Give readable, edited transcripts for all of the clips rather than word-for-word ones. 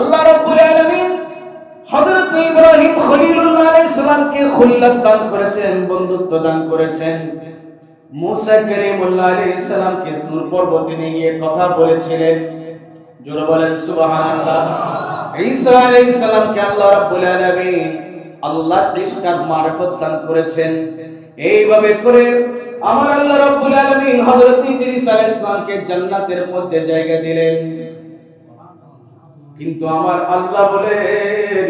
আল্লাহ রাব্বুল আলামিন হযরত ইব্রাহিম খলিলুল্লাহ আলাইহিস সালামকে খুল্লাত দান করেছেন, বন্ধুত্ব দান করেছেন। মুসা কালিমুল্লাহ আলাইহিস সালামকে তুর পর্বতে নিয়ে গিয়ে কথা বলেছিলেন। জোরে বলেন সুবহানাল্লাহ। ঈসা আলাইহিস সালামকে আল্লাহ রাব্বুল আলামিন আল্লাহর ইশক আর মারিফত দান করেছেন। এইভাবে করে আমার আল্লাহ রাব্বুল আলামিন হযরত ইদ্রিস আলাইহিস সালামকে জান্নাতের মধ্যে জায়গা দিলেন। কিন্তু আমার আল্লাহ বলেন,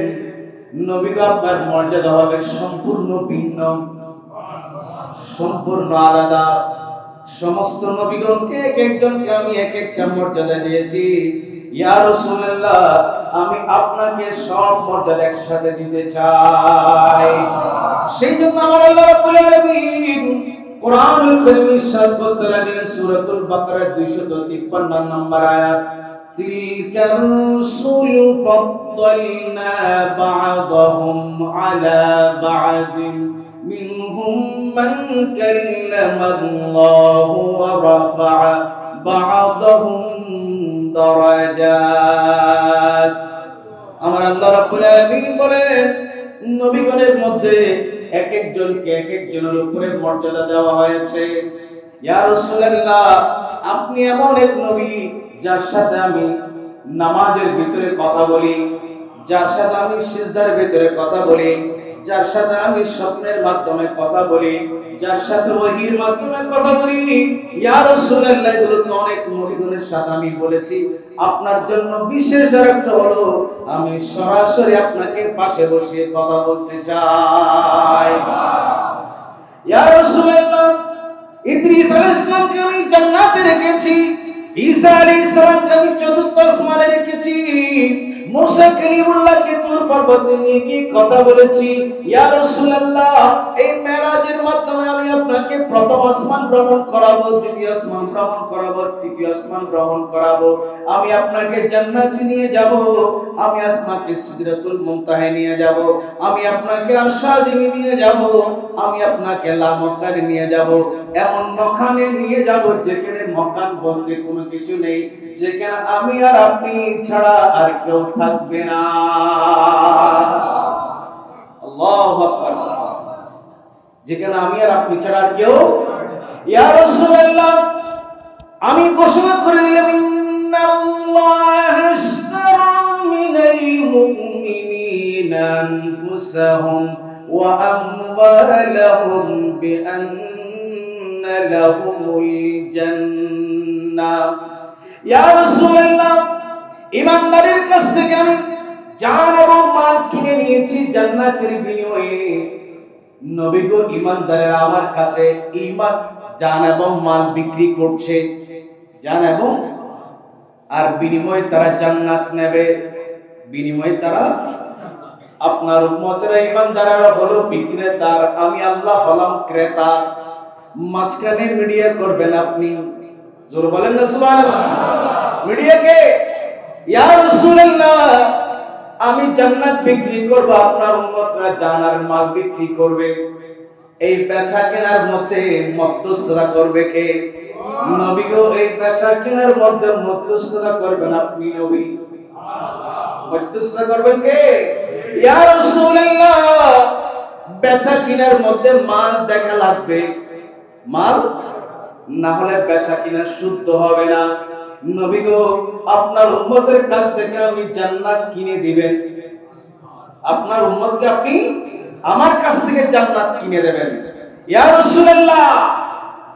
নবীগণ আপনার মর্যাদা হবে সম্পূর্ণ ভিন্ন, সম্পূর্ণ আলাদা। সমস্ত নবীগণকে এক একজনকে আমি এক একটা মর্যাদা দিয়েছি। ইয়া রাসূলুল্লাহ, আমি আপনাকে সব মর্যাদা একসাথে দিতে চাই। সেই জন্য আমার আল্লাহ রাব্বুল আলামিন কোরআনুল কারীমে ইরশাদ করতে লাগলেন সূরাতুল বাকারা 253 নম্বর আয়াত, তিলকার রুসুল ফাদ্দালনা বা'দাহুম আলা বা'দিন মিনহুম মান কাল্লামাল্লাহু ওয়া রাফা'a বা'দাহুম দারাজাত। আমার আল্লাহ রাব্বুল আলামিন বলেন, নবীগণের মধ্যে এক একজনকে এক একজনের উপরে মর্যাদা দেওয়া হয়েছে। ইয়া রাসূলুল্লাহ, আপনি এমন এক নবী যার সাথে আমি নামাজের ভিতরে কথা বলি, যার সাথে আমি সিজদার ভিতরে কথা বলি, যার সাথে আমি স্বপ্নের মাধ্যমে কথা বলি, যার সাথে ওহীর মাধ্যমে কথা বলি। ইয়া রাসূলুল্লাহ, এগুলো অনেক নবীগণের সাথে আমি বলেছি। আপনার জন্য বিশেষ আরেকটা হলো, আমি সরাসরি আপনাকে পাশে বসিয়ে কথা বলতে চাই। ইয়া রাসূলুল্লাহ, ইদ্রিস আলাইহিস সালামকে আমি জান্নাতে রেখেছি, ঈসা আলাইহিস সালামকে আমি চতুর্থ আসমানে রেখেছি, মুসা কালিমুল্লাহকে তুর পর্বতে নিয়ে কি কথা বলেছি। ইয়া রাসূলুল্লাহ, এই মেরাজের মাধ্যমে আমি আপনাকে প্রথম আসমান ভ্রমণ করাবো, দ্বিতীয় আসমান ভ্রমণ করাবো, তৃতীয় আসমান ভ্রমণ করাবো। আমি আপনাকে জান্নাতে নিয়ে যাব, আমি আপনাকে সিদরাতুল মুনতাহায় নিয়ে যাব, আমি আপনাকে আরশে আজিমে নিয়ে যাব, আমি আপনাকে লামকার নিয়ে যাব, এমন মকানে নিয়ে যাব যেখানে মকান বলতে কোনো কিছু নেই, যেখানে আমি আর আপনি ছাড়া আর কেউ থাকবে না। আল্লাহু আকবার। যেখানে আমি আর আপনি ছাড়া আর কেউ। ইয়া রাসূলুল্লাহ, আমি ঘোষণা করে দিলাম, ইন্নাল্লাহ আশতারা মিনাল মুমিনিনা আনফুসাহুম ওয়া আমওয়ালাহুম বিআন্না লাহুমুল জান্নাহ। ইয়া রাসূলুল্লাহ, ঈমানদারের কাছ থেকে আমি জান এবং মাল কিনে নিয়েছি জান্নাতের বিনিময়ে। নবী গো, ঈমানদারেরা আমার কাছে ঈমান, জান এবং মাল বিক্রি করছে, জান এবং আর বিনিময়ে তারা জান্নাত নেবে। বিনিময়ে তারা, আপনার উম্মতেরা ঈমানদারেরা হলো বিক্রেতা, আমি আল্লাহ হলাম ক্রেতা। মাঝখানে মিডিয়া করবেন আপনি। জোরে বলেন না সুবহানাল্লাহ। মিডিয়াকে, ইয়া রাসূলুল্লাহ, আমি জান্নাত বিক্রি করব, আপনার উম্মতরা জানার মাল বিক্রি করবে। এই বেচা কেনার মধ্যে মধ্যস্থতা করবে কে? নবী গো, এই বেচা কেনার মধ্যে মধ্যস্থতা করবেন আপনি নবী। মধ্যস্থতা করবেন কে? ইয়া রাসূলুল্লাহ, বেচা কেনার মধ্যে মাল দেখা লাগবে, মাল না হলে বেচা কিনা শুদ্ধ হবে না। নবী গো, আপনার উম্মতের কাছ থেকে আমি জান্নাত কিনে দিবেন, আপনার উম্মতকে আপনি আমার কাছ থেকে জান্নাত কিনে দেবেন। ইয়া রাসূলুল্লাহ,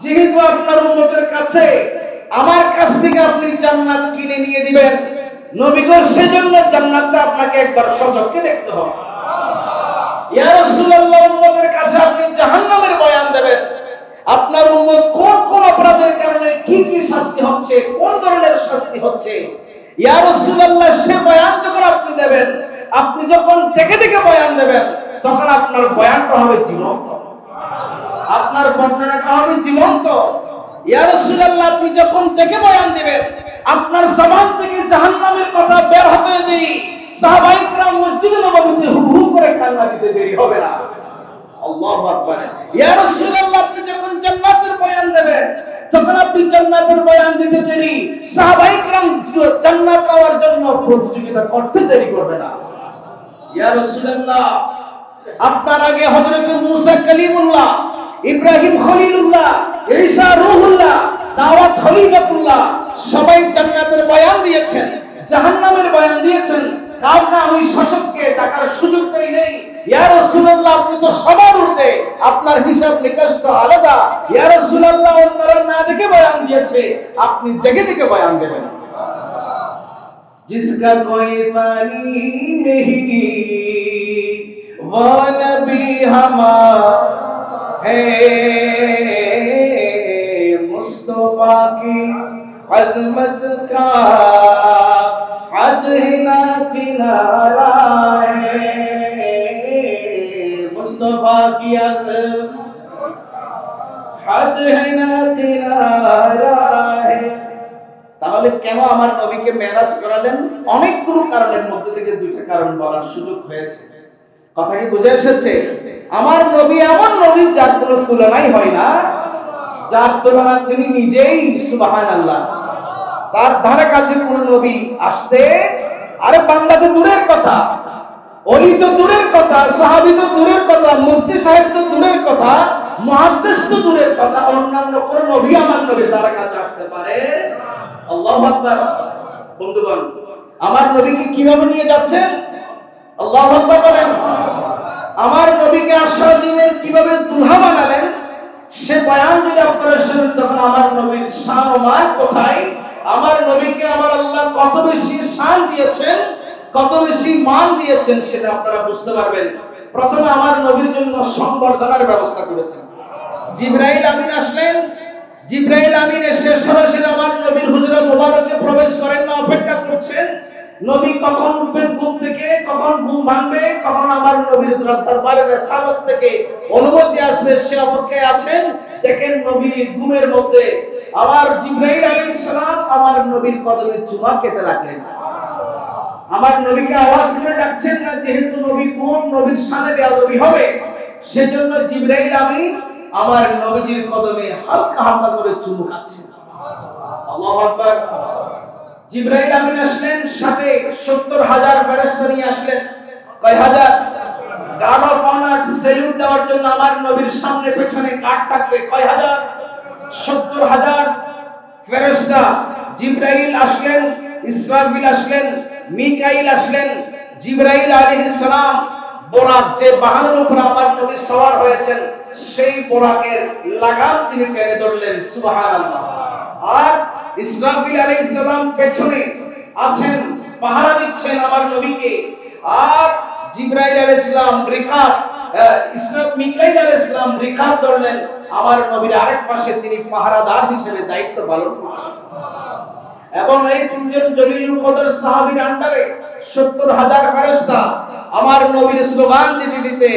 যেহেতু আপনার উম্মতের কাছে আমার কাছ থেকে আপনি জান্নাত কিনে নিয়ে দিবেন, নবী গো, সেজন্য জান্নাতটা আপনাকে একবার সচক্ষে দেখতে হবে। ইয়া রাসূলুল্লাহ, উম্মতের কাছে আপনি জাহান্নামের বয়ান দেবেন, আপনার উম্মত কোন কোন অপরাধের কারণে কি কি শাস্তি হচ্ছে, কোন ধরনের শাস্তি হচ্ছে। ইয়া রাসূলুল্লাহ, সে বয়ান যখন আপনি দেবেন, আপনি যখন দেখে দেখে বয়ান দেবেন, তখন আপনার বয়ানটা হবে জীবন্ত, আপনার বর্ণনাটা হবে জীবন্ত। ইয়া রাসূলুল্লাহ, আপনি যখন দেখে বয়ান দিবেন, আপনার জবান থেকে জাহান্নামের কথা বের হতে দেরি, সাহাবায়ে কেরাম মসজিদে নববীতে হু হু করে কান্না দিতে দেরি হবে না। আল্লাহু আকবার। ইয়া রাসূলুল্লাহ, আপনি যখন জান্নাতের বয়ান দেবেন, তখন আপনি জান্নাতের বয়ান দিতে দেরি, সাহাবায়ে কেরাম জান্নাত পাওয়ার জন্য প্রতিযোগিতা করতে দেরি করবে না। ইয়া রাসূলুল্লাহ, আপনার আগে হযরত মূসা কালিমুল্লাহ, ইব্রাহিম খলিলুল্লাহ, ঈসা রূহুল্লাহ, দাওয়াত খলিফাতুল্লাহ সবাই জান্নাতের বয়ান দিয়েছেন, জাহান্নামের বয়ান দিয়েছেন। কাউকে আমি শাসককে টাকার সুযোগ দেই নেই। ইয়া রাসূলুল্লাহ, আপনি তো সবার ঊর্ধ্বে, আপনার হিসাব নিকাশ তো আলাদা। ইয়া রাসূলুল্লাহ, অন্যরা না দেখে বয়ান দিয়েছে, আপনি দেখে দেখে বয়ান দেবেন। जिसका कोई पानी नहीं वो नबी हमारा है, मुस्तफा की अज़मत का हद ही ना किनारा है, मुस्तफा की अज़मत हद ही ना किनारा है। তাহলে কেন আমার নবীকে মেরাজ করালেন? অনেকগুলো কারণের মধ্যে থেকে দুইটা কারণ বলার সুযোগ হয়েছে। কথা কি বুঝে এসেছে? আমার নবী এমন নবী যার কোনো তুলনাই হয় না, যার তুলনা তিনি নিজেই, সুবহানাল্লাহ। তার ধারে কাছে কোন নবী আসতে, আরে বান্দা তো দূরের কথা, ওলি তো দূরের কথা, সাহাবী তো দূরের কথা, মুফতি সাহেব তো দূরের কথা, মুহাদ্দিস তো দূরের কথা, অন্যান্য কোন নবী আমার নবীর ধারে কাছে আসতে পারে? আল্লাহু আকবার। বন্ধুগণ, আমার নবীকে কিভাবে নিয়ে যাচ্ছেন? আল্লাহু আকবার বলেন। আমার নবীকে আশরাফিনের কিভাবে দুলহা বানালেন সে বয়ান যদি আপনারা শুনেন, তখন আমার নবীর শান ও মান কোথায়, আমার নবীকে আমার আল্লাহ কত বেশি শান দিয়েছেন, কত বেশি মান দিয়েছেন, সেটা আপনারা বুঝতে পারবেন। প্রথমে আমার নবীর জন্য সংবর্ধনার ব্যবস্থা করেছেন। জিবরাইল আমিন আসলেন। জিবরাইল আমিন এসে সরাসরি আমার নবীর হুজরা মুবারকে প্রবেশ করেন না, অপেক্ষা করছেন নবী কখন উঠবেন ঘুম থেকে, কখন ঘুম ভাঙবে, কখন আমার নবীর দরবারের রিসালাত থেকে অনুমতি আসবে, সে অপেক্ষায় আছেন। দেখেন নবী ঘুমের মধ্যে আমার জিবরাইল আলাইহিস সালাম আমার নবীর কদমে চুমা খেতে লাগলেন। আমার নবীকে আওয়াজ করে ডাকছেন না, যেহেতু নবী ঘুম, নবীর সামনে বেয়াদবি হবে, সেজন্য জিবরাইল আমিন আমার নবীজির কদমে হালকা হালকা করে চুমু খাচ্ছেন। আল্লাহু আকবার। জিবরাইল আমিন আসলেন, সাথে ৭০,০০০ ফেরেশতা নিয়ে আসলেন। কয় হাজার? গার্ড অফ অনার, সেলুট দেওয়ার জন্য আমার নবীর সামনে পেছনে গার্ড থাকবে। কয় হাজার? ৭০,০০০ ফেরেশতা। জিবরাইল আসলেন, ইসরাফিল আসলেন, মিকাইল আসলেন। জিবরাইল আলাইহিস সালাম বোরাক, যে বাহনের উপর আমার নবী সওয়ার হয়েছেন, সেই বোরাকের লাগাম তিনি টেনে ধরলেন। সুবহানাল্লাহ। আর ইসরাফিল আলাইহিস সালাম পেছনে আছেন, পাহারা দিচ্ছেন আমার নবীকে। আর জিবরাইল আলাইহিস সালাম রিকাব, মিকাইল আলাইহিস সালাম রিকাব ধরলেন আমার নবীর আরেক পাশে, তিনি পাহারাদার হিসেবে দায়িত্ব পালন করছেন। এবং এই তিনজন জলিলুল কদর সাহাবীর আন্ডারে ৭০,০০০ ফেরেশতা আমার নবীর স্লোগান দিতে দিতে,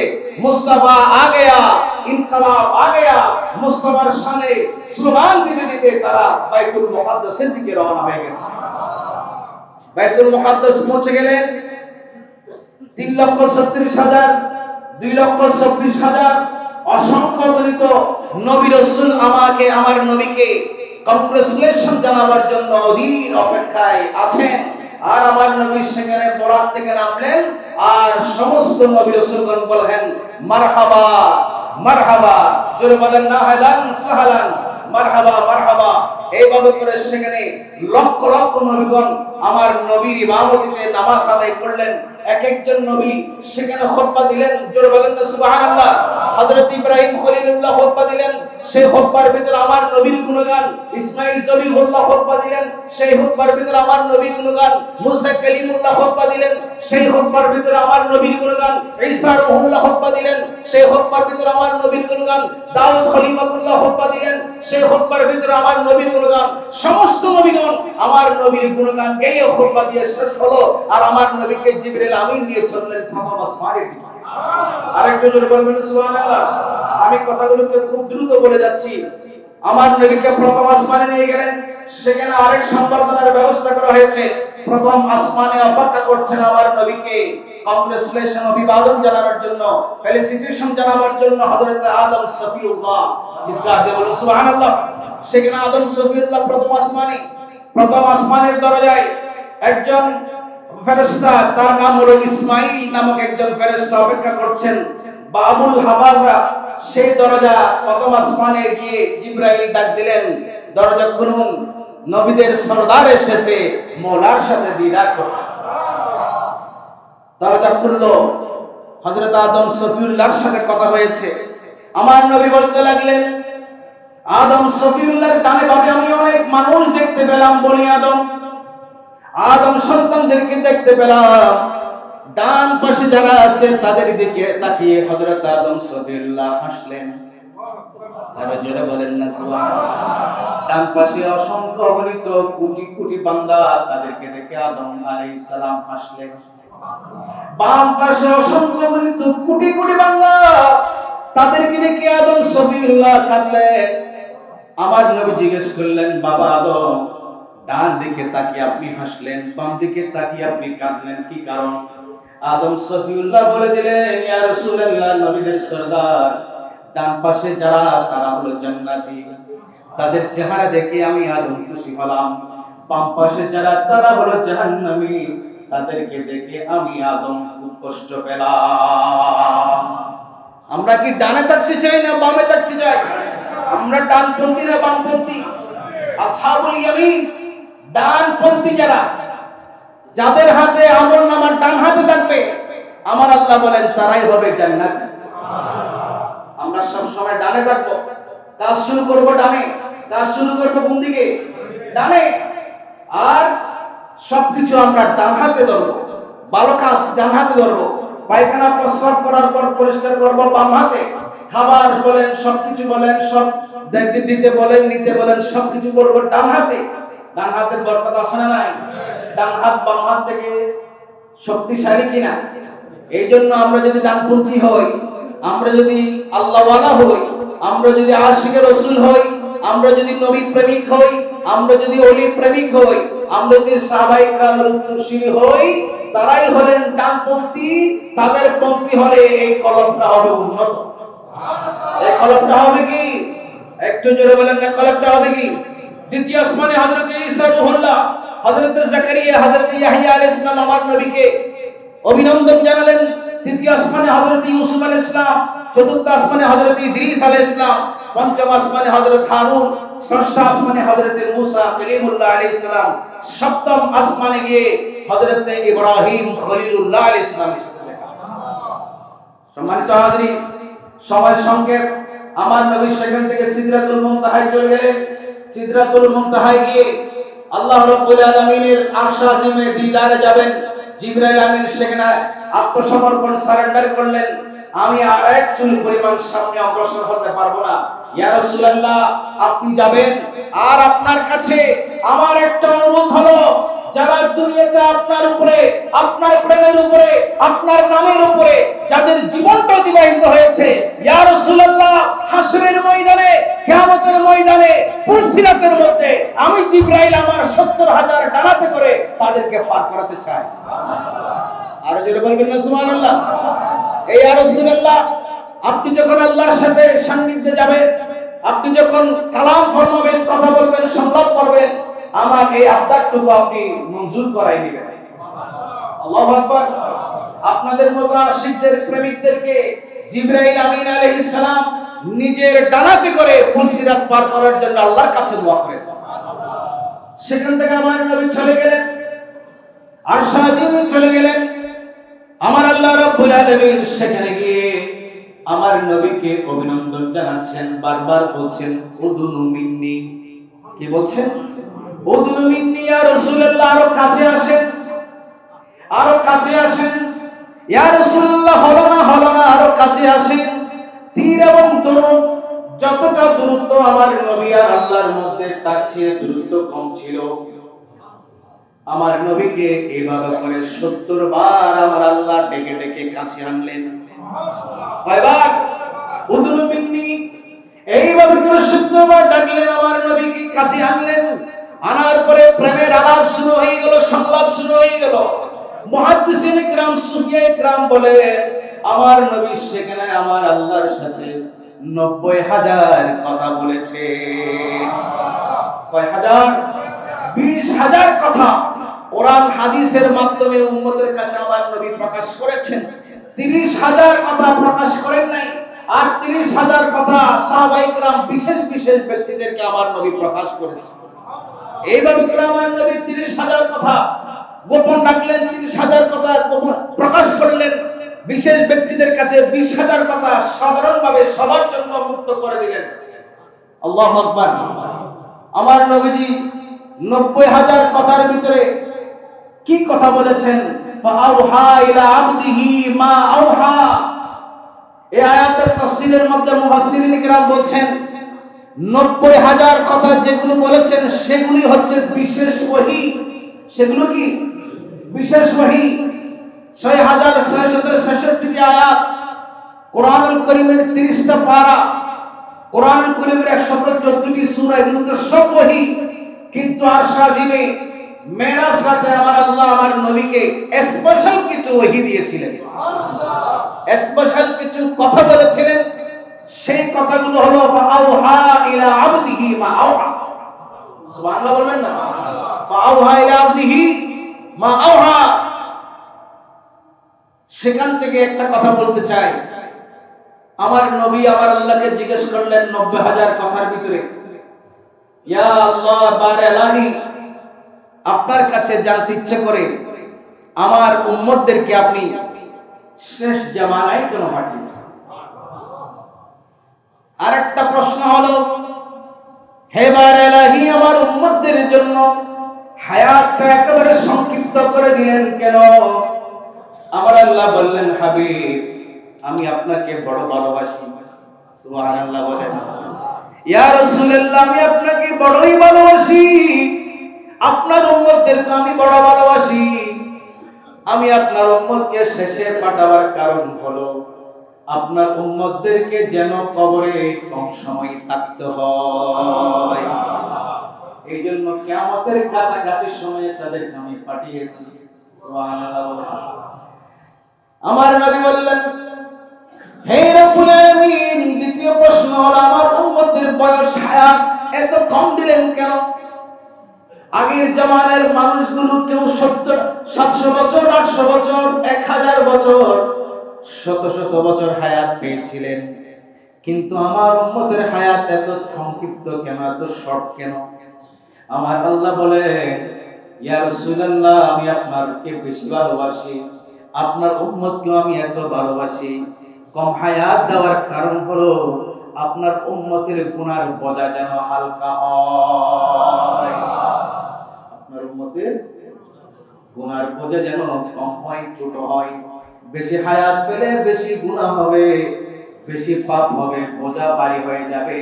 মুস্তাফা আ গয়া, ইনকলাব আ গয়া, মুস্তাফার শানে স্লোগান দিতে দিতে তারা বাইতুল মুকাদ্দাসের দিকে রওনা হয়ে গেছে। বাইতুল মুকাদ্দাস পৌঁছে গেলেন। ৩,৩৬,০০০, ২,২৪,০০০ অসংখ্য গণিত নবী রাসূল আমাকে, আমার নবীকে কংগ্রেচুলেশন জানাবার জন্য অধীর অপেক্ষায় আছেন। আর আমার নবী সেখানে বরাত থেকে নামলেন, আর সমস্ত নবী রাসূলগণ বলেন মারহাবা মারহাবা, জোরে বলেন না হালান সাহালান, মারহাবা মারহাবা। এইভাবে করে সেখানে লক্ষ লক্ষ নবীগণ আমার নবীর ইমামতিতে নামাজ আদায় করলেন। এক একজন নবী সেখানে খুতবা দিলেন, জোরে বলেন না সুবহানাল্লাহ। হযরত ইব্রাহিম খলিলুল্লাহ খুতবা দিলেন, সেই খুতবার ভিতরে আমার নবীর গুণগান। ইসমাঈল জবিহুল্লাহ খুতবা দিলেন, সেই খুতবার ভিতরে আমার নবীর গুণগান। মুসা কালিমুল্লাহ খুতবা দিলেন, সেই খুতবার ভিতরে আমার নবীর গুণগান। ঈসা রূহুল্লাহ খুতবা দিলেন, সেই খুতবার ভিতরে আমার নবীর গুণগান। দাউদ খলিফাতুল্লাহ খুতবা দিলেন, সেই খুতবার ভিতরে আমার নবীর গুণগান। সমস্ত নবীগণ আমার নবীর গুণগান গেয়ে খুতবা দিয়ে শেষ হলো। আর আমার নবীকে জিবরাইল আমিন নিয়ে চললেন প্রথম আসমানে। আরেকটু জোরে বলবেন সুবহানাল্লাহ। আমি কথাগুলোকে খুব দ্রুত বলে যাচ্ছি। আমার নবীকে প্রথম আসমানে নিয়ে গেলেন, সেখানে আরেক সংবর্ধনার ব্যবস্থা করা হয়েছে। প্রথম আসমানে অপেক্ষা করছেন আমার নবীকে কংগ্রেচুলেশন, অভিবাদন জানানোর জন্য, ফেলিসিটেশন জানাবার জন্য হযরত আদম সফিউল্লাহ। চিৎকার দিয়ে বলুন সুবহানাল্লাহ। সেখানে আদম সফিউল্লাহ প্রথম আসমানের দরজায় একজন ফেরেশতা, তার নাম হলো ইসমাঈল নামক একজন ফেরেশতা অপেক্ষা করছেন। বাবুল হাবাজা, সেই দরজা প্রথম আসমানে গিয়ে জিবরাইল ডাক দিলেন, দরজা খুলুন, নবীদের সরদার এসেছে, মওলার সাথে দিদার করতে। দরজা খুললো, হযরত আদম সফিউল্লাহর সাথে কথা হয়েছে। আমার নবী বলতে লাগলেন, আদম সফিউল্লাহর ডানে বামে আমি অনেক মানুষ দেখতে পেলাম, বনি আদম সন্তানদেরকে দেখতে পেলাম। ডান পাশে যারা আছে তাদের দিকে তাকিয়ে হযরত আদম সফিউল্লাহ হাসলেন। আরো জোরে বলেন না সুবহানাল্লাহ। ডান পাশে অসংখ্য অগণিত কোটি কোটি বান্দা, তাদেরকে দেখে আদম আলাইহিস সালাম হাসলেন। বাম পাশে অসংখ্য অগণিত কোটি কোটি বান্দা, তাদেরকে দেখে আদম সফিউল্লাহ কাঁদলেন। আমার নবী জিজ্ঞেস করলেন, বাবা আদম, ডান দিকে তাকিয়ে আপনি হাসলেন, বাম দিকে তাকিয়ে আপনি কাঁদলেন, কি কারণ? আদম সফিউল্লাহ বলে দিলেন, ইয়া রাসূলুল্লাহ, নবীদের সরদার, ডান পাশে যারা তারা হলো জান্নাতি, তাদের চেহারা দেখে আমি আদম খুশি হলাম। বাম পাশে যারা তারা হলো জাহান্নামী, তাদেরকে দেখে আমি আদম খুব কষ্ট পেলাম। আমরা কি ডানে থাকতে চাই না বামে থাকতে চাই? আমরা ডানপন্থী না বামপন্থী? আসহাবুল ইয়ামিন ডানপন্থী যারা, যাদের হাতে আমলনামা ডান হাতে থাকবে, আমার আল্লাহ বলেন তারাই হবে জান্নাতি। আমরা সব সময় ডানে থাকবো, কাজ শুরু করব ডানে, কাজ শুরু করব কোন দিকে? ডানে। আর সবকিছু আমরা ডান হাতে ধরবো, ভালো কাজ ডান হাতে ধরবো, পায়খানা প্রস্রাব করার পর পরিষ্কার করব বাম হাতে, খাবার বলেন, সবকিছু বলেন, সব দিতে বলেন, নিতে বলেন, সবকিছু করব ডান হাতে। ডান হাতের বরকত আছে না নাই? ডান হাত বাম হাত থেকে শক্তিশালী কিনা? এই জন্য আমরা যদি ডানপন্থী হই, আমরা যদি আল্লাহওয়ালা হই, আমরা যদি আশিকে রাসূল হই, আমরা যদি নবী প্রেমিক হই, আমরা যদি ওলি প্রেমিক হই, আমরা যদি সাহাবায়ে কেরামের উত্তরসূরি হই, তারাই হলেন ডানপন্থী। তাদের পন্থী হলে এই কলমটা হবে উন্নত। এই কলমটা হবে কি? একটু জোরে বলেন না, কলমটা হবে কি? দ্বিতীয় আসমানে হযরত ঈসা রূহুল্লাহ, হযরত জাকারিয়া, হযরত ইয়াহইয়া আলাইহিস সালাম আমার নবীকে অভিনন্দন জানালেন। তৃতীয় আসমানে হযরত ইউসুফ আলাইহিস সালাম, চতুর্থ আসমানে হযরত ইদ্রিস আলাইহিস সালাম, পঞ্চম আসমানে হযরত হারুন, ষষ্ঠ আসমানে হযরত মূসা কালিমুল্লাহ আলাইহিস সালাম, সপ্তম আসমানে গিয়ে হযরত ইব্রাহিম খলিলুল্লাহ আলাইহিস সালাম। সম্মানিত হাজরিন, সময় সংক্ষেপ, আমার নবী সেখান থেকে সিদরাতুল মুনতাহায় চলে গেলেন। সিদরাতুল মুনতাহায় গিয়ে আল্লাহ রাব্বুল আলামিনের আরশ আজিমে দিদারে যাবেন। জিবরাইল আমিন সেখানে আত্মসমর্পণ, সারেন্ডার করলেন। আমি আর এক চুল পরিমাণ সামনে অগ্রসর হতে পারবো না, ইয়া রাসূলুল্লাহ আপনি যাবেন। আর আপনার কাছে আমার একটা অনুরোধ হলো, যারা দুনিয়াতে আপনার উপরে, আপনার প্রেমের উপরে, আপনার নামের উপরে যাদের জীবনটা অতিবাহিত হয়েছে, ইয়া রাসূলুল্লাহ হাসরের ময়দানে, কিয়ামতের ময়দানে, পুলসিরাতের মধ্যে আমি জিবরাইল আমার ৭০,০০০ ডানাতে করে তাদেরকে পার করাতে চাই। আর জোরে বলবেন না সুবহানাল্লাহ। এই ইয়া রাসূলুল্লাহ, আপনি যখন আল্লাহর সাথে সান্নিধ্যে যাবেন, আপনি যখন কালাম ফরমাবেন, কথা বলবেন, সংলাপ করবেন, আমার এই আবদারটুকু আপনি মঞ্জুর করাই দিবেন। আল্লাহু আকবার। আপনাদের মতো আশিকদের, প্রেমিকদেরকে জিবরাইল আমিন আলাইহিস সালাম নিজের ডানাতে করে পুলসিরাত পার করার জন্য আল্লাহর কাছে দোয়া করেন। সেখান থেকে আমার নবী চলে গেলেন, আরশ আজিমে চলে গেলেন। আমার আল্লাহ রাব্বুল আলামিন সেখানে গিয়ে আমার নবীকে অভিনন্দন জানাচ্ছেন, বারবার বলছেন উদুনু মিন্নি। কি বলছেন? উদুনু মিন্নি ইয়া রাসূলুল্লাহ, আরো কাছে আসেন, আরো কাছে আসেন। ইয়া রাসূলুল্লাহ হলো না, আরো কাছে আসেন। তীর এবং ধনুক যতটা দূরত্ব আমার নবী আর আল্লাহর মধ্যে, তার চেয়ে দূরত্ব কম ছিল। আমার নবীকে এইভাবে করে ৭০ বার আমার আল্লাহ ডেকে ডেকে কাছে আনলেন। কয়বার? উদুনু মিন্নি, এইভাবে করে ৭০ বার ডাকলেন, আমার নবীকে কাছে আনলেন। আনার পরে প্রেমের আলাপ শুরু হয়ে গেল, সংলাপ শুরু হয়ে গেল। মুহাদ্দিসিন ইকরাম, সুফিয়া ইকরাম বলে আমার নবী সেখানে আমার আল্লাহর সাথে 90,000 কথা বলেছে। কয় হাজার? 20,000 কথা কোরআন হাদিসের মাধ্যমে উম্মতের কাছে আমার নবী প্রকাশ করেছেন। 30,000 কথা প্রকাশ করেন নাই। আর 30,000 কথা সাহাবায়ে কেরাম বিশেষ বিশেষ ব্যক্তিদেরকে আমার নবী প্রকাশ করেছেন। এইভাবে করে আমার নবী 30,000 কথা গোপন রাখলেন, 30,000 কথা গোপন প্রকাশ করলেন বিশেষ ব্যক্তিদের কাছে, 20,000 কথা সাধারণভাবে সবার জন্য মুক্ত করে দিলেন। আল্লাহু আকবার। আমার নবীজি 90,000 কথার ভিতরে কি কথা বলেছেন? ফাআউহা ইলা আবদিহি মা আওহা। এই আয়াতের তাফসীরের মধ্যে মুফাসসিরিন কিরাম বলছেন 90,000 কথা যেগুলো বলেছেন সেগুলি হচ্ছে বিশেষ ওহী। সেগুলো কি? বিশেষ ওহী। 6,666টি আয়াত, কোরআনুল কারীমের 30টা পারা, কোরআনুল কারীমের 114টি সূরা, এগুলো তো সব ওহী। কিন্তু আরশ আজিমে মেরাজ রাতে আমার আল্লাহ আমার নবীকে স্পেশাল কিছু ওহী দিয়েছিলেন, স্পেশাল কিছু কথা বলেছিলেন। সেই কথাগুলো হলো ফাআউহা ইলা আবদিহি মা আওহা। সুবহানাল্লাহ বলবেন না? ফাআউহা ইলা আবদিহি মা আওহা। সেখান থেকে একটা কথা বলতে চাই। আমার নবী আমার আল্লাহকে জিজ্ঞেস করলেন 90,000 কথার ভিতরে, ইয়া আল্লাহ বার ইলাহি, আপনার কাছে জানতে ইচ্ছে করে আমার উম্মতদেরকে আপনি শেষ জামানায় কেন পাঠিয়েছেন? আরেকটা প্রশ্ন হলো, হে বার ইলাহি, আমার উম্মতদের জন্য হায়াতটা একেবারে সংক্ষিপ্ত করে দিলেন কেন? আমার আল্লাহ বললেন, হাবিব, আমি আপনাকে বড় ভালোবাসি। সুবহানাল্লাহ বলেন। ইয়া রাসূলুল্লাহ, আমি আপনাকে বড়ই ভালোবাসি, আপনার উম্মতদেরকে আমি বড় ভালোবাসি। আমি আপনার উম্মতকে শেষে পাঠাবার কারণ হলো আপনার উম্মতদেরকে যেন কবরে কম সময় থাকতে হয়। এই জন্য কিয়ামতের কাছাকাছি সময়ে তাদেরকে আমি পাঠিয়েছি। সুবহানাল্লাহ। আমার নবী বললেন, হে রব্বুল আলামিন, দ্বিতীয় প্রশ্ন হলো আমার উম্মতের বয়স হায়াত এত কম দিলেন কেন? আগের জামানার মানুষগুলো কেউ 700 বছর, 800 বছর, 1000 বছর, শত শত বছর হায়াত পেয়েছিলেন, কিন্তু আমার উম্মতের হায়াত এত সংক্ষিপ্ত কেন, এত শর্ট কেন? আমার আল্লাহ বলে, ইয়া রাসূলুল্লাহ, আমি আপনাকে বেশি ভালোবাসি, আপনার উম্মতকে আমি এত ভালোবাসি। কম হায়াত দেওয়ার কারণ হলো আপনার উম্মতের গুনার বোঝা যেন হালকা হয়। আপনার উম্মতের গুনার বোঝা যেন কম হয়, ছোট হয়। বেশি হায়াত পেলে বেশি গুনাহ হবে, বেশি পাপ হবে, বোঝা ভারী হয়ে যাবে।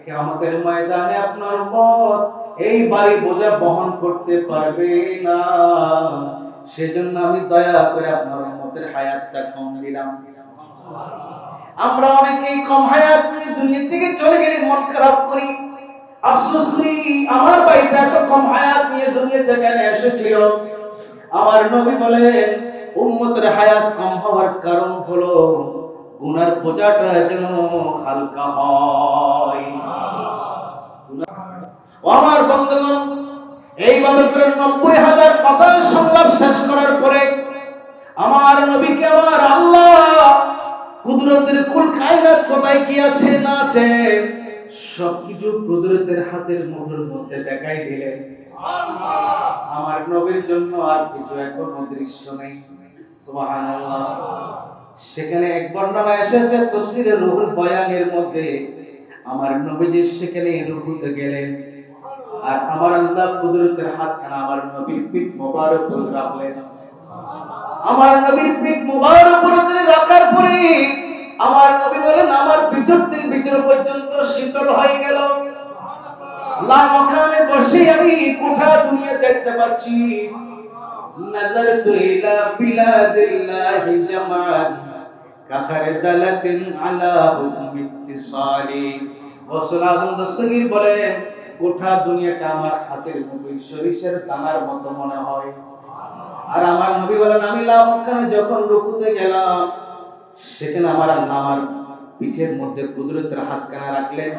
কিয়ামতের ময়দানে আপনার উম্মত এই ভারী বোঝা বহন করতে পারবে না। সেজন্য আমি দয়া করে আপনার উম্মতের হায়াতটা কম দিলাম। আমরা অনেকেই কম হায়াত নিয়ে দুনিয়া থেকে চলে গেলে মন খারাপ করি, আফসোস করি, আমার ভাইটা এত কম হায়াত নিয়ে দুনিয়া থেকে এসেছিল। আমার নবী বলেন, উম্মতের হায়াত কম হওয়ার কারণ হলো গুনার বোঝাটা যেন হালকা হয়। আমার বন্ধুগণ, এইভাবে করে 90,000 কথা সংলাপ শেষ করার পরে আমার নবীকে আমার আল্লাহ কুদরতের কুল কায়নাত কোথায় কি আছে না আছে সবকিছু কুদরতের হাতের মুঠোর মধ্যে দেখাই দিলেন। আমার নবীর জন্য আর কিছু এখনো দৃশ্য নেই। সুবহানাল্লাহ। সেখানে এক বর্ণনা এসেছে তাফসীরে রুহুল বয়ানের মধ্যে, আমার নবীজি সেখানে রুকুতে গেলেন, আর আমার আল্লাহ কুদরতের হাতখানা আমার নবীর পিঠ মোবারক উপর রাখলেন। আমার নবীর পিঠ মোবারক উপরে রাখার পরে আমার নবী বলেন, আমার ভিতর পর্যন্ত শীতল হয়ে গেল। ওখানে বসে আমি কোঠা দুনিয়া দেখতে পাচ্ছি। নাযারতু ইলা বিলাদিল্লাহি জামাআন কাখারদালাতিন আলা হুকমি ইত্তিসালি। রাসূল আযম দস্তগীর বলেন, গোটা দুনিয়াটা আমার হাতের মুঠোয় সরিষার দানার মতো মনে হয়। আর আমার নবী বলেন, আমি লামখানে যখন রুকুতে গেলাম, সেখানে আমার আল্লাহ আমার পিঠের মধ্যে কুদরতের হাতখানা রাখলেন,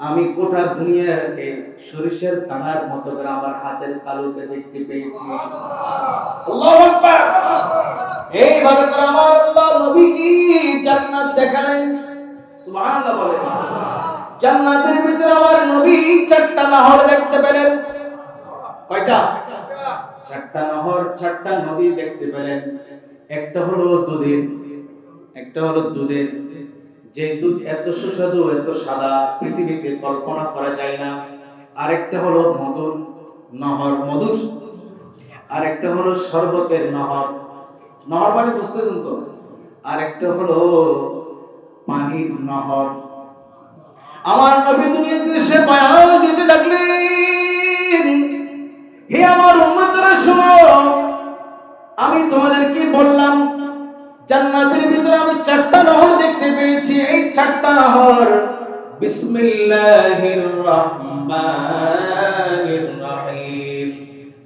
আমি গোটা দুনিয়াকে সরিষার দানার মতো করে আমার হাতের তালুতে দেখতে পেয়েছি। আল্লাহু আকবার। এইভাবে করে আমার আল্লাহ নবী কি জান্নাত দেখালেন। সুবহানাল্লাহ বলেন। জান্নাতের ভিতরে আমার নবী 4টা নহর দেখতে পেলেন। কয়টা? 4টা নহর, 4টা নদী দেখতে পেলেন। একটা হলো দুধের, একটা হলো দুধের, যে দুধ এত সুস্বাদু এত সাদা পৃথিবীতে কল্পনা করা যায় না। আরেকটা হলো মধুর নহর, মধুর। আরেকটা হলো শরবতের নহর, নহর মানে বুঝতেছেন তো। আরেকটা হলো পানির নহর। আমার নবী দুনিয়াতে এসে বয়ান দিতে লাগলেন, হে আমার উম্মতরা শোনো, আমি তোমাদেরকে বললাম জান্নাতের ভিতরে আমি 4টা নহর দেখতে পেয়েছি। এই 4টা নহর বিসমিল্লাহির রহমানির রহিম।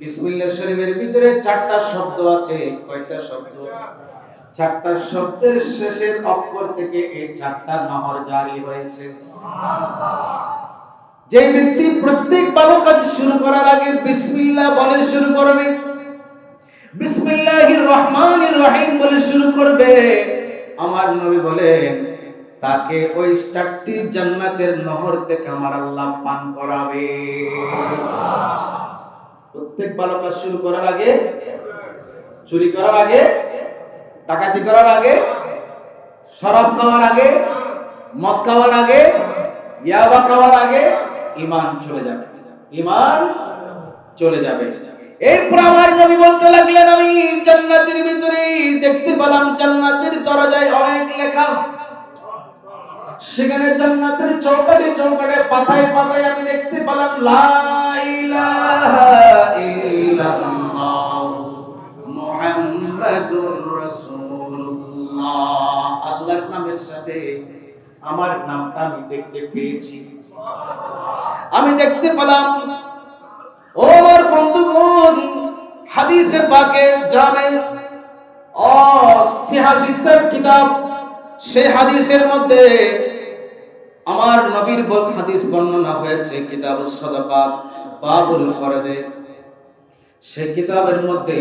বিসমিল্লাহ শরীফের ভিতরে 4টা শব্দ আছে। কয়টা শব্দ? 4টা শব্দের শেষের অক্ষর থেকে এই 4টা নহর জারি হয়েছে। যে ব্যক্তি প্রত্যেক ভালো কাজ শুরু করার আগে বিসমিল্লাহ বলে শুরু করবে, বিসমিল্লাহির রহমানির রহিম বলে শুরু করবে, আমার নবী বলেন তাকে ওই 4টি জান্নাতের নহর থেকে আমার আল্লাহ পান করাবে। প্রত্যেক ভালো কাজ শুরু করার আগে, চুরি করার আগে, ডাকাতি করার আগে, শরাব খাওয়ার আগে, মদ খাওয়ার আগে, ইয়াবা খাওয়ার আগে ঈমান চলে যাবে, ঈমান চলে যাবে। এরপর আমার নবী বলতে লাগলেন, আমি জান্নাতের ভিতরে দেখতে পেলাম জান্নাতের দরজায় অনেক লেখা। সেখানে জান্নাতের চৌকাঠে চৌকাঠে পাতায় পাতায় আমি দেখতে পেলাম লা ইলাহা ইল্লাল্লাহ মুহাম্মাদুর রাসূলুল্লাহ। আল্লাহর নামের সাথে আমার নামটা আমি দেখতে পেয়েছি। আমি দেখতে পেলাম। ও আমার বন্ধুগণ, হাদিসে পাকে জামে ও সিহাসিতের কিতাব, সেই হাদিসের মধ্যে আমার নবীর হাদিস বর্ণনা হয়েছে কিতাবুস সাদাকাত বাবুল ফরদে। সেই কিতাবের মধ্যে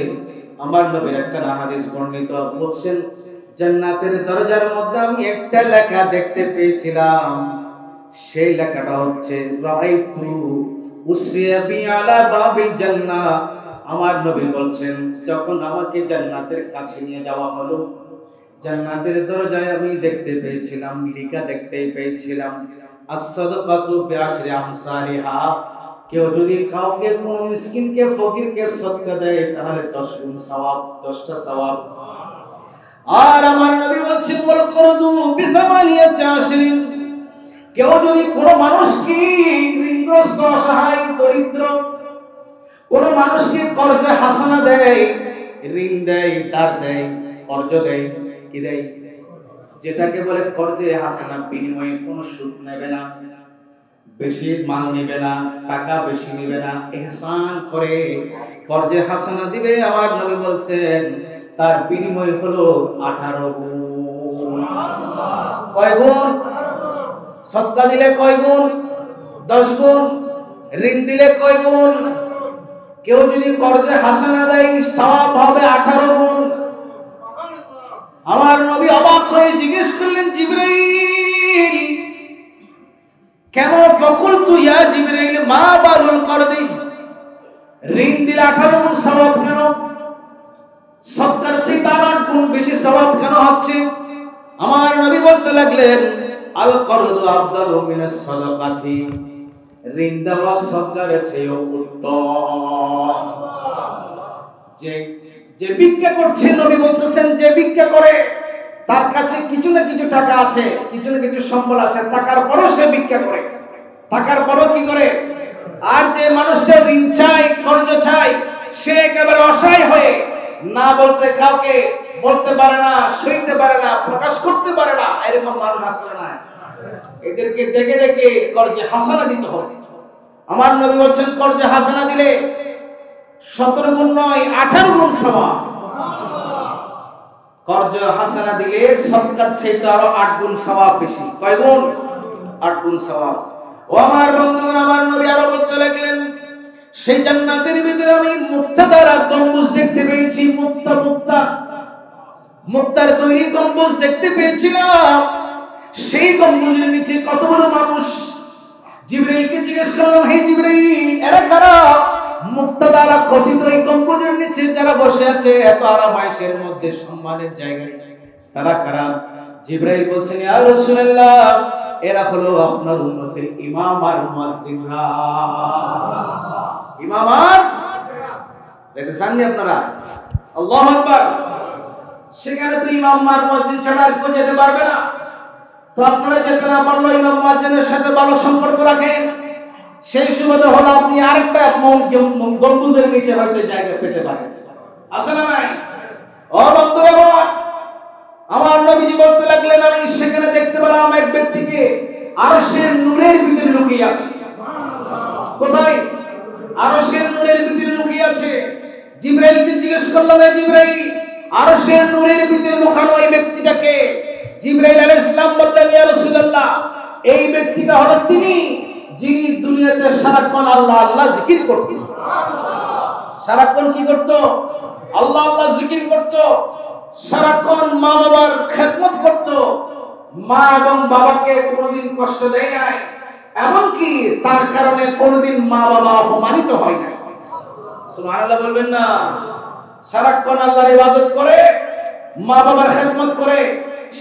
আমার নবীর একটা হাদিস বর্ণিত বলছেন, জান্নাতের দরজার মধ্যে আমি একটা লেখা দেখতে পেয়েছিলাম। সেই লেখাটা হচ্ছে রাআইতু উসরিয়া বি আলা বাবিল জান্নাহ। আমার নবী বলছেন, যখন আমাকে জান্নাতের কাছে নিয়ে যাওয়া হলো, জান্নাতের দরজায় আমি দেখতে পেয়েছিলাম, লেখা দেখতে পেয়েছিলাম as-সাদাকাতু বিআশরি আমসালিহা। কেউ যদি কাউকে কোনো মিসকিনকে ফকিরকে সদকা দেয় তাহলে 10 গুণ সওয়াব, 10টা সওয়াব। আর আমার নবী বলছেন ওয়াল করদু বিসামানিয়াতি আশরিন। কেউ যদি কোনো মানুষকে ঋণগ্রস্ত, অসহায়, দরিদ্র কোন মানুষকে কর্জে হাসানা দেয়, ঋণ দেয়, ধার দেয়, কর্জ দেয়, কি দেয়, যেটাকে বলে কর্জে হাসানা, বিনিময়ে কোনো সুদ নেবে না, বেশি মাল নেবে না, টাকা বেশি নেবে না, ইহসান করে কর্জে হাসানা দিবে। আমার নবী বলছেন তার বিনিময় হলো 18 গুণ। কয় গুণ? সদকা দিলে কয় গুণ? 10 গুণ। ঋণ দিলে কয় গুণ? কেউ যদি কর্জে হাসানা দেয় সওয়াব হবে 18 গুণ। আমার নবী অবাক হয়ে জিজ্ঞেস করলেন, জিবরাইল কেন? ফাকুলতু ইয়া জিবরাইল মা বালুল করদি। ঋণ দিলে 18 গুণ সওয়াব কেন? সদকার চেয়ে তার 8 গুণ বেশি সওয়াব কেন হচ্ছে? আমার নবী বলতে লাগলেন, আল করদু আফদালু মিনাস সাদাকাতি। ঋণ দেওয়া সদকার চেয়ে উত্তম। যে ভিক্ষা করছে, নবী বলতেছেন যে ভিক্ষা করে তার কাছে কিছু না কিছু টাকা আছে, কিছু না কিছু সম্বল আছে, টাকার পরও সে ভিক্ষা করে, টাকার পরও কি করে। আর যে মানুষটা ঋণ চায়, কর্জ চায়, সে একেবারে অসহায় হয়ে না বলতে কাউকে বলতে পারে না, সইতে পারে না, প্রকাশ করতে পারে না, এরকম মানুষ আসলে না। এদেরকে দেখে দেখে কর্জে হাসানা দিতে হবে। আমার নবী বলছেন কর্জে হাসানা দিলে 17 গুণ নয় 18 গুণ সওয়াব। কর্জে হাসানা দিলে সদকার চাইতে আরো 8 গুণ সওয়াব বেশি। কয় গুণ? 8 গুণ সওয়াব। ও আমার বন্ধুগণ, আমার নবী আরো বলতে লাগলেন সেই জান্নাতের ভিতরে আমি মুক্তা দ্বারা গম্বুজ দেখতে পেয়েছি। মুক্তার তৈরি গম্বুজ দেখতে পেয়েছিলাম। সেই গম্বুজের নিচে কতগুলো মানুষ। জিবরাইলকে জিজ্ঞেস করলাম, হে জিবরাইল, এরা কারা? মুক্তা দ্বারা খচিত এই গম্বুজের নিচে যারা বসে আছে এত আরাম আয়েশের মধ্যে সম্মানের জায়গায়, তারা কারা? জিবরাইল বলছেন, ইয়া রাসূলুল্লাহ, এরা হলো আপনার উম্মতের ইমাম আর মুয়াজ্জিনরা। ইমাম আর যেতে চাননি আপনারা? আল্লাহু আকবার। সেখানে তো ইমাম আর মুয়াজ্জিন ছাড়া আর কেউ যেতে পারবে না। তো আপনারা যেতে না পারলেও ইমাম মুয়াজ্জিনের সাথে ভালো সম্পর্ক রাখেন। সেই সুবাদে হলো আপনি আরেকটা গম্বুজের নিচে হয়তো জায়গা পেতে পারেন। আছে না নাই? ও বন্ধুরা, আমার নবীজি বলতে লাগলেন আমি সেখানে দেখতে পেলাম এক ব্যক্তিকে আরশের নূরের ভিতরে লুকিয়ে আছে। কোথায়? আরশের নূরের ভিতরে লুকিয়ে আছে। জিবরাইলকে জিজ্ঞেস করলাম, হে জিবরাইল, আরশের নূরের ভিতরে লুকানো এই ব্যক্তিটাকে? জিবরাইল আলাইহিস সালাম বললেন, ইয়া রাসূলুল্লাহ, এই ব্যক্তিটা হলো তিনি যিনি দুনিয়াতে সারাক্ষণ আল্লাহ আল্লাহ জিকির করতেন। সারাক্ষণ কি করত? আল্লাহ আল্লাহ জিকির করত। সারাক্ষণ মা বাবার খেদমত করত। মা এবং বাবাকে কোনোদিন কষ্ট দেয় নাই, এমনকি তার কারণে কোনোদিন মা বাবা অপমানিত হয় নাই। সুবহানাল্লাহ বলবেন না? সারাক্ষণ আল্লাহর ইবাদত করে, মা বাবার খেদমত করে,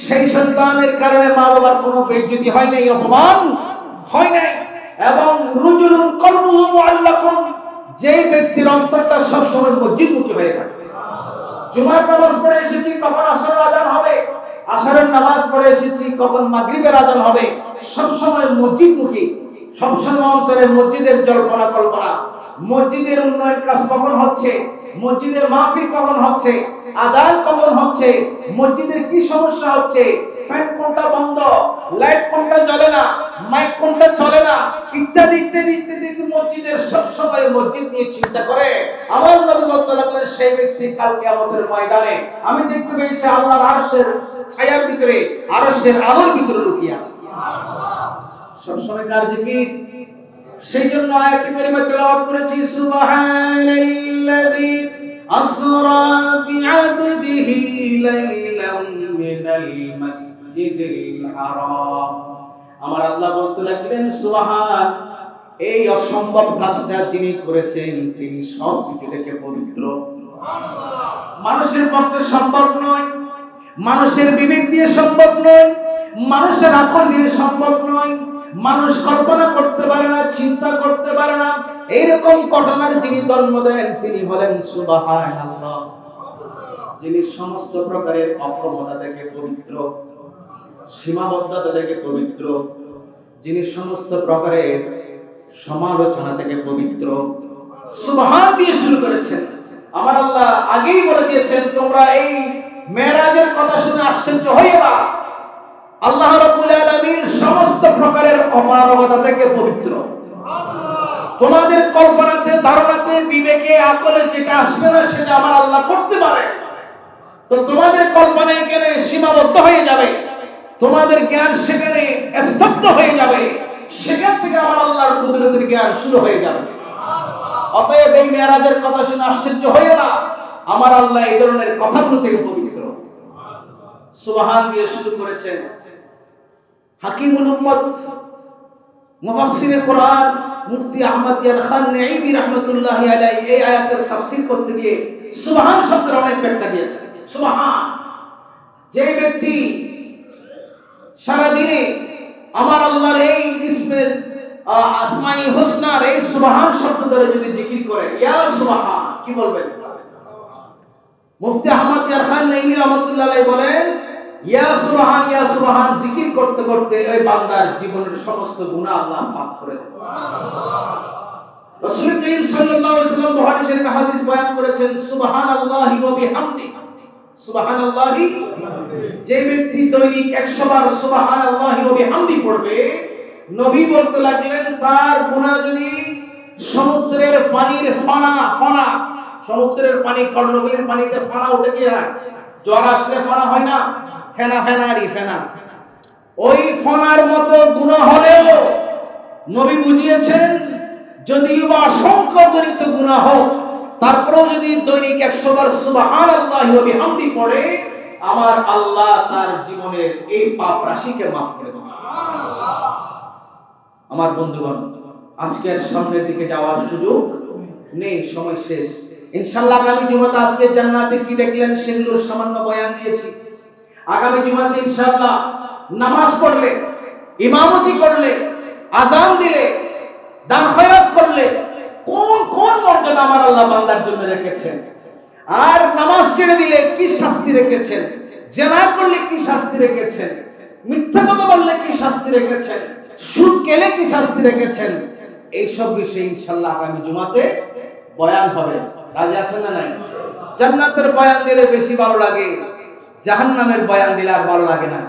সেই সন্তানের কারণে মা বাবার কোনো বেইজ্জতি হয় নাই, অপমান হয় নাই। এবং রুজুলুন কলবুহু মুআল্লাকুন, যেই ব্যক্তির অন্তরটা সব সময় মসজিদমুখী হয়ে থাকে। জুমার নামাজ পড়ে এসেছি, কখন আসরের আযান হবে, আসরের নামাজ পড়ে এসেছি, কখন মাগরিবের আযান হবে, সব সময় মসজিদমুখী। সব সময় অন্তরে মসজিদের জল্পনা কল্পনা, মসজিদের উন্নয়ন কাজ কখন হচ্ছে, মসজিদের মাহফিল কখন হচ্ছে, আযান কখন হচ্ছে, মসজিদের কি সমস্যা হচ্ছে, ফ্যান কোনটা বন্ধ, লাইট কোনটা জ্বলে না, মাইক কোনটা চলে না, ইত্যাদি ইত্যাদি ইত্যাদি। মসজিদের সব সময় মসজিদ নিয়ে চিন্তা করে। আমার নবী বলতে লাগলেন সেই ব্যক্তি কাল কিয়ামতের ময়দানে আমি দেখতে পেয়েছি আল্লাহর আরশের ছায়ার ভিতরে, আরশের আলোর ভিতরে লুকিয়ে আছে। সব সময় কার জিকির? সেই জন্য আয়াতে কারিমা তেলাওয়াত করেছি, সুবহানাল্লাযী আসরা বিআবদিহি লাইলাম মিনাল মাসজিদিল হারাম। আমার আল্লাহ বলতে লাগলেন সুবহান, এই অসম্ভব কাজটা যিনি করেছেন তিনি সব কিছু থেকে পবিত্র। মানুষের পক্ষে সম্ভব নয়, মানুষের বিবেক দিয়ে সম্ভব নয়, মানুষের আকল দিয়ে সম্ভব নয়, মানুষ কল্পনা করতে পারে না, চিন্তা করতে পারে না। এইরকম ঘটনার যিনি জন্ম দেন তিনি হলেন সুবহানাল্লাহ, যিনি সমস্ত প্রকারের অক্ষমতা থেকে পবিত্র, সীমাবদ্ধতা থেকে পবিত্র, যিনি সমস্ত প্রকারের সমালোচনা থেকে পবিত্র। সুবহান দিয়ে শুরু করেছেন। আমার আল্লাহ আগেই বলে দিয়েছেন তোমরা এই মেরাজের কথা শুনে আশ্চর্য হইও না। আল্লাহ রাব্বুল আলামিন সমস্ত প্রকারের অপারগতা থেকে পবিত্র। তোমাদের কল্পনাতে, ধারণাতে, বিবেকে, আকলে যেটা আসবে না সেটা আমার আল্লাহ করতে পারে। তো তোমাদের কল্পনা এখানে সীমাবদ্ধ হয়ে যাবে, তোমাদের জ্ঞান সেখানে স্তব্ধ হয়ে যাবে, সেখান থেকে আমার আল্লাহর কুদরতের জ্ঞান শুরু হয়ে যাবে। অতএব এই মেরাজের কথা শুনে আশ্চর্য হইও না, আমার আল্লাহ এই ধরনের কথাগুলো থেকে পবিত্র। সুবহান দিয়ে শুরু করেছেন। হাকিমুল উম্মত মুফাসসিরে কোরআন মুফতি আহমদ ইয়ার খান নাঈবি রাহমাতুল্লাহি আলাইহি এই আয়াতের তাফসীর করতে গিয়ে সুবহান শব্দের অনেক ব্যাখ্যা দিয়েছেন। সুবহান, যে ব্যক্তি সারা দিনে আমার আল্লাহর এই ইসমে আসমাই হুসনার এই সুবহান শব্দ ধরে যদি জিকির করে, ইয়া সুবহান, কি বলবেন? মুফতি আহমদ ইয়ার খান নাঈবি রাহমাতুল্লাহি আলাইহি বলেন, ইয়া সুবহান জিকির করতে করতে ওই বান্দার জীবনের সমস্ত গুনাহ আল্লাহ মাফ করে দেন। রাসূল করিম সাল্লাল্লাহু আলাইহি ওয়াসাল্লাম বুখারী শরীফে হাদিস বয়ান করেছেন, সুবহানাল্লাহি ওয়া বিহামদি, সুবহানাল্লাহি, যে ব্যক্তি দৈনিক 100 বার সুবহানাল্লাহি ওয়া বিহামদি পড়বে, নবী বলতে লাগলেন তার গুনাহ যদি সমুদ্রের পানির ফনা ফনা, সমুদ্রের পানি কর্ণফুলীর পানিতে ফনা উঠে কি হয়? জ্বর আসলে ফনা হয় না? ফেনা ফেনারি ফেনা, ওই ফনার মতো গুনাহ হলেও নবী বুঝিয়েছেন যদিও বা অসংখ্য জনিত গুনাহ হোক, তারপরেও যদি দৈনিক 100 বার সুবহানাল্লাহি ওয়া বিহামদি পড়ে, আমার আল্লাহ তার জীবনের এই পাপ রাশিকে মাফ করে দেন। আমার বন্ধুগণ, আজকের সামনের দিকে যাওয়ার সুযোগ নেই, সময় শেষ। ইনশাআল্লাহ আগামী জুমাতে আজকে জান্নাতে কি দেখলেন সেগুলোর সামান্য বয়ান দিয়েছি। আগামী জুমাতে ইনশাআল্লাহ নামাজ পড়লে, ইমামতি করলে, আজান দিলে, দান খয়রাত করলে কোন কোন মর্যাদা আমার আল্লাহ বান্দার জন্য রেখেছেন, আর নামাজ ছেড়ে দিলে কি শাস্তি রেখেছেন, জিনা করলে কি শাস্তি রেখেছেন, মিথ্যা কথা বললে কি শাস্তি রেখেছেন, সুদ খেলে কি শাস্তি রেখেছেন, এই সব বিষয়ে ইনশাআল্লাহ আগামী জুমাতে বয়ান হবে। রাজি আছেন না নাই? জান্নাতের বয়ান দিলে বেশি ভালো লাগে, জাহান্নামের বয়ান দিলে আর ভালো লাগে না।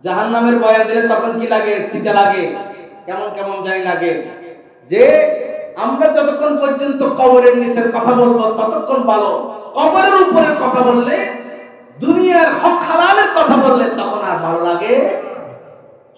জাহান্নামের বয়ান দিলে তখন কি লাগে? তিতা লাগে, কেমন কেমন জানি লাগে। যে আমরা যতক্ষণ পর্যন্ত কবরের নিচের কথা বলবো ততক্ষণ ভালো, কবরের উপরে কথা বললে, দুনিয়ার হক হালালের কথা বললে তখন আর ভালো লাগে